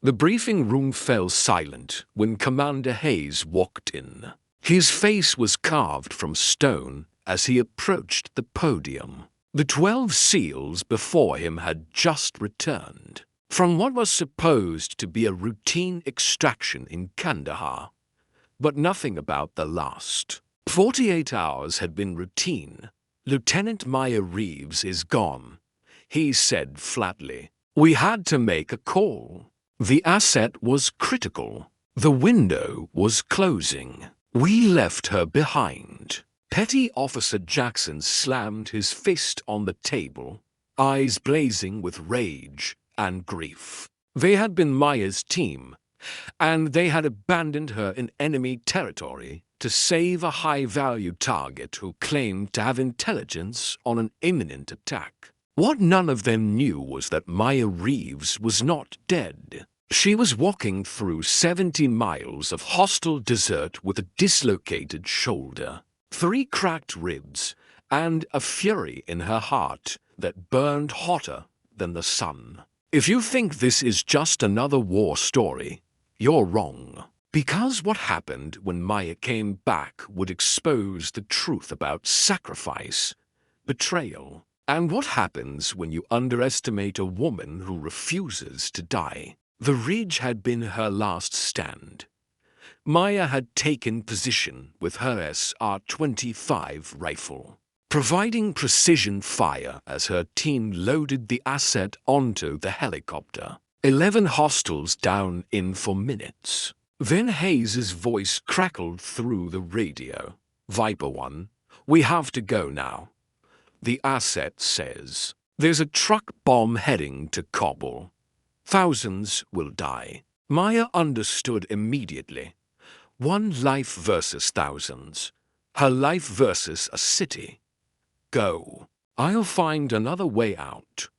The briefing room fell silent when Commander Hayes walked in. His face was carved from stone as he approached the podium. The 12 SEALs before him had just returned from what was supposed to be a routine extraction in Kandahar. But nothing about the last 48 hours had been routine. "Lieutenant Maya Reeves is gone," he said flatly. "We had to make a call. The asset was critical. The window was closing. We left her behind." Petty Officer Jackson slammed his fist on the table, eyes blazing with rage and grief. They had been Maya's team, and they had abandoned her in enemy territory to save a high-value target who claimed to have intelligence on an imminent attack. What none of them knew was that Maya Reeves was not dead. She was walking through 70 miles of hostile desert with a dislocated shoulder, 3 cracked ribs, and a fury in her heart that burned hotter than the sun. If you think this is just another war story, you're wrong. Because what happened when Maya came back would expose the truth about sacrifice, betrayal, and what happens when you underestimate a woman who refuses to die. The ridge had been her last stand. Maya had taken position with her SR-25 rifle, providing precision fire as her team loaded the asset onto the helicopter. 11 hostiles down in for minutes. Then Hayes's voice crackled through the radio. "Viper 1, we have to go now. The asset says there's a truck bomb heading to Kabul. Thousands will die." Maya understood immediately. One life versus thousands. Her life versus a city. "Go. I'll find another way out."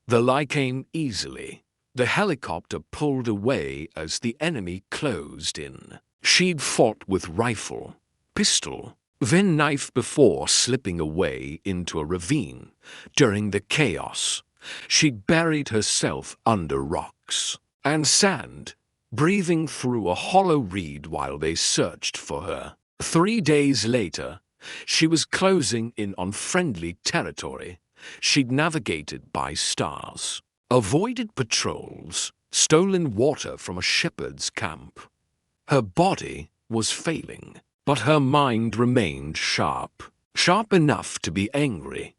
The lie came easily. The helicopter pulled away as the enemy closed in. She'd fought with rifle, pistol, then knife before slipping away into a ravine. During the chaos, she'd buried herself under rocks and sand, breathing through a hollow reed while they searched for her. 3 days later, she was closing in on friendly territory. She'd navigated by stars, avoided patrols, stolen water from a shepherd's camp. Her body was failing, but her mind remained sharp enough to be angry,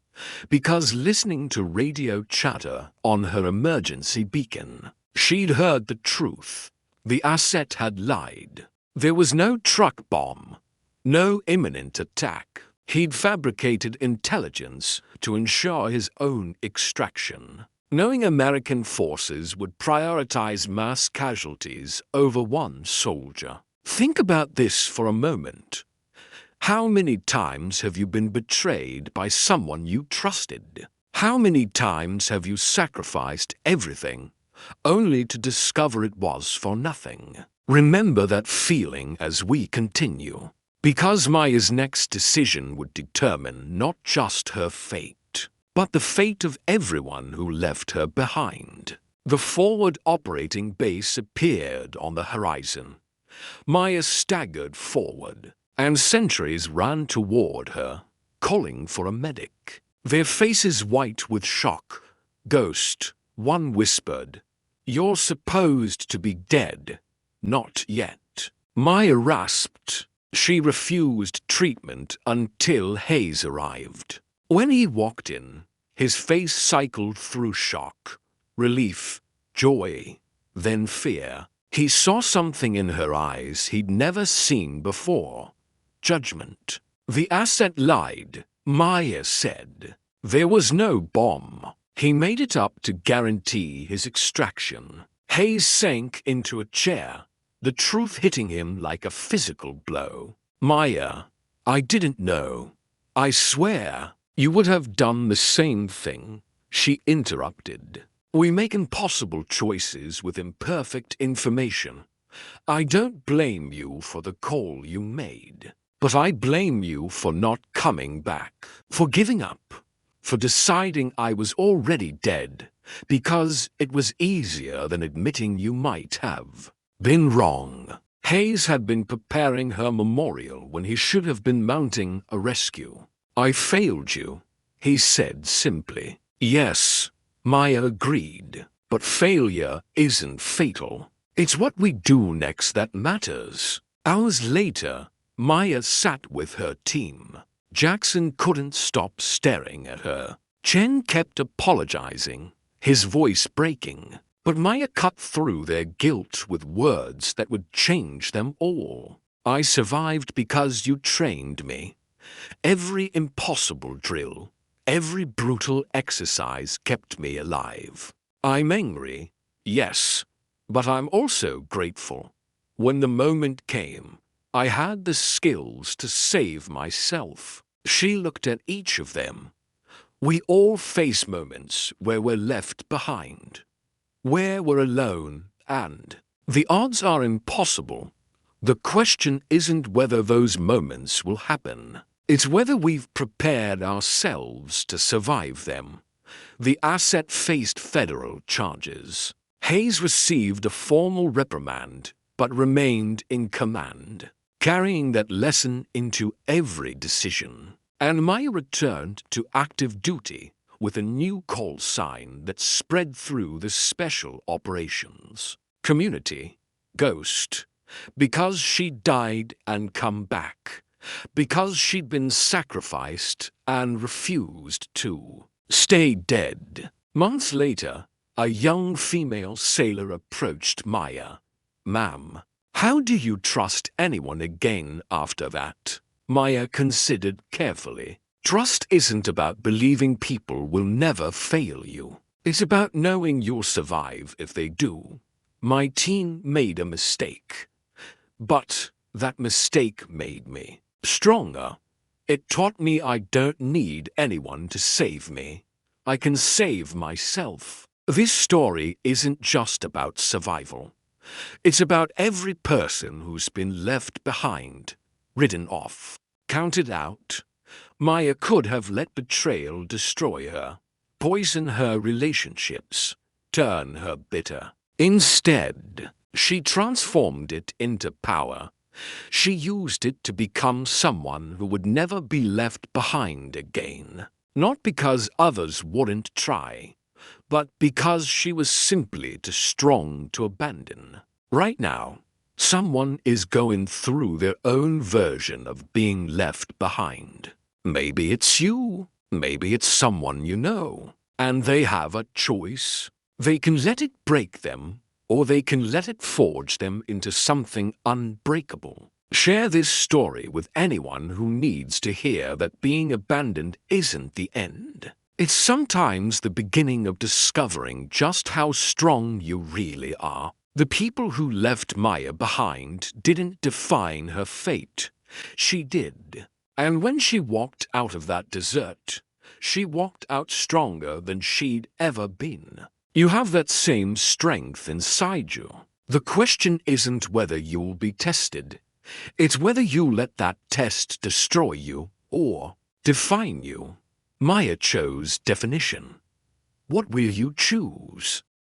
because listening to radio chatter on her emergency beacon, she'd heard the truth. The asset had lied. There was no truck bomb, no imminent attack. He'd fabricated intelligence to ensure his own extraction, knowing American forces would prioritize mass casualties over one soldier. Think about this for a moment. How many times have you been betrayed by someone you trusted? How many times have you sacrificed everything only to discover it was for nothing? Remember that feeling as we continue, because Maya's next decision would determine not just her fate, but the fate of everyone who left her behind. The forward operating base appeared on the horizon. Maya staggered forward, and sentries ran toward her, calling for a medic. Their faces white with shock. "Ghost," one whispered, "you're supposed to be dead. Not yet." Maya rasped. She refused treatment until Hayes arrived. When he walked in, his face cycled through shock, relief, joy, then fear. He saw something in her eyes he'd never seen before. Judgment. "The asset lied," Maya said. "There was no bomb. He made it up to guarantee his extraction." Hayes sank into a chair, the truth hitting him like a physical blow. "Maya, I didn't know. I swear you would have done the same thing," she interrupted. "We make impossible choices with imperfect information. I don't blame you for the call you made, but I blame you for not coming back, for giving up, for deciding I was already dead because it was easier than admitting you might have been wrong. Hayes had been preparing her memorial when he should have been mounting a rescue. "I failed you," he said simply. "Yes," Maya agreed, "but failure isn't fatal. It's what we do next that matters." Hours later, Maya sat with her team. Jackson couldn't stop staring at her. Chen kept apologizing, his voice breaking, but Maya cut through their guilt with words that would change them all. "I survived because you trained me. Every impossible drill, every brutal exercise kept me alive. I'm angry, yes, but I'm also grateful. When the moment came, I had the skills to save myself." She looked at each of them. "We all face moments where we're left behind, where we're alone, and the odds are impossible. The question isn't whether those moments will happen. It's whether we've prepared ourselves to survive them." The asset faced federal charges. Hayes received a formal reprimand, but remained in command, carrying that lesson into every decision. And Maya returned to active duty with a new call sign that spread through the special operations community: Ghost. Because she'd died and come back. Because she'd been sacrificed and refused to stay dead. Months later, a young female sailor approached Maya. "Ma'am, how do you trust anyone again after that?" Maya considered carefully. "Trust isn't about believing people will never fail you. It's about knowing you'll survive if they do. My team made a mistake, but that mistake made me stronger. It taught me I don't need anyone to save me. I can save myself." This story isn't just about survival. It's about every person who's been left behind, written off, counted out. Maya could have let betrayal destroy her, poison her relationships, turn her bitter. Instead, she transformed it into power. She used it to become someone who would never be left behind again. Not because others wouldn't try, but because she was simply too strong to abandon. Right now, someone is going through their own version of being left behind. Maybe it's you, maybe it's someone you know, and they have a choice. They can let it break them, or they can let it forge them into something unbreakable. Share this story with anyone who needs to hear that being abandoned isn't the end. It's sometimes the beginning of discovering just how strong you really are. The people who left Maya behind didn't define her fate. She did. And when she walked out of that desert, she walked out stronger than she'd ever been. You have that same strength inside you. The question isn't whether you'll be tested. It's whether you let that test destroy you or define you. Maya chose definition. What will you choose?